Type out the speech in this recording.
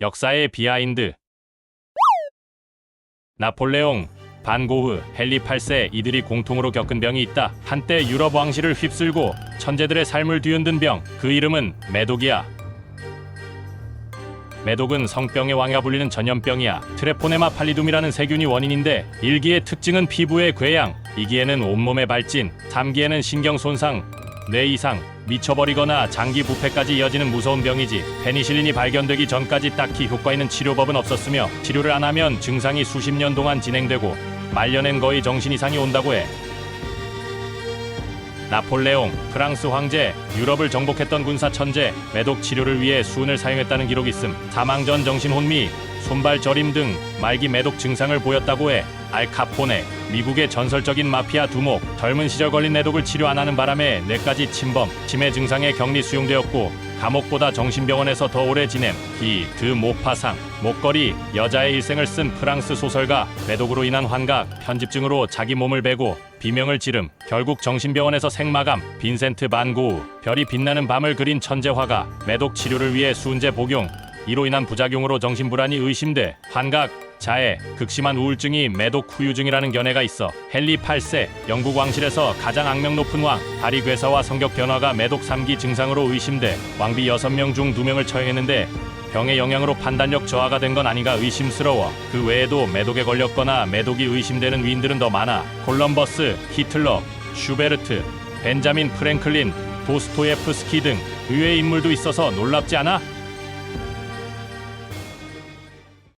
역사의 비하인드. 나폴레옹, 반고흐, 헨리 8세 이들이 공통으로 겪은 병이 있다. 한때 유럽 왕실을 휩쓸고 천재들의 삶을 뒤흔든 병, 그 이름은 매독이야. 매독은 성병의 왕이라 불리는 전염병이야. 트레포네마 팔리둠이라는 세균이 원인인데 1기의 특징은 피부의 궤양, 2기에는 온몸의 발진, 3기에는 신경 손상, 뇌 이상, 미쳐버리거나 장기 부패까지 이어지는 무서운 병이지. 페니실린이 발견되기 전까지 딱히 효과 있는 치료법은 없었으며 치료를 안 하면 증상이 수십 년 동안 진행되고 말년엔 거의 정신 이상이 온다고 해. 나폴레옹, 프랑스 황제, 유럽을 정복했던 군사 천재, 매독 치료를 위해 수은을 사용했다는 기록이 있음. 사망 전 정신 혼미, 손발 저림 등 말기 매독 증상을 보였다고 해. 알카포네, 미국의 전설적인 마피아 두목, 젊은 시절 걸린 매독을 치료 안 하는 바람에 뇌까지 침범, 치매 증상에 격리 수용되었고 감옥보다 정신병원에서 더 오래 지냄. 드 모파상, 목걸이, 여자의 일생을 쓴 프랑스 소설가, 매독으로 인한 환각, 편집증으로 자기 몸을 베고 비명을 지름, 결국 정신병원에서 생마감. 빈센트 반 고흐, 별이 빛나는 밤을 그린 천재 화가, 매독 치료를 위해 수은제 복용, 이로 인한 부작용으로 정신불안이 의심돼. 환각, 자해, 극심한 우울증이 매독 후유증이라는 견해가 있어. 헨리 8세, 영국 왕실에서 가장 악명 높은 왕, 다리 괴사와 성격 변화가 매독 3기 증상으로 의심돼. 왕비 6명 중 2명을 처형했는데 병의 영향으로 판단력 저하가 된 건 아닌가 의심스러워. 그 외에도 매독에 걸렸거나 매독이 의심되는 위인들은 더 많아. 콜럼버스, 히틀러, 슈베르트, 벤자민 프랭클린, 도스토예프스키 등 의외의 인물도 있어서 놀랍지 않아?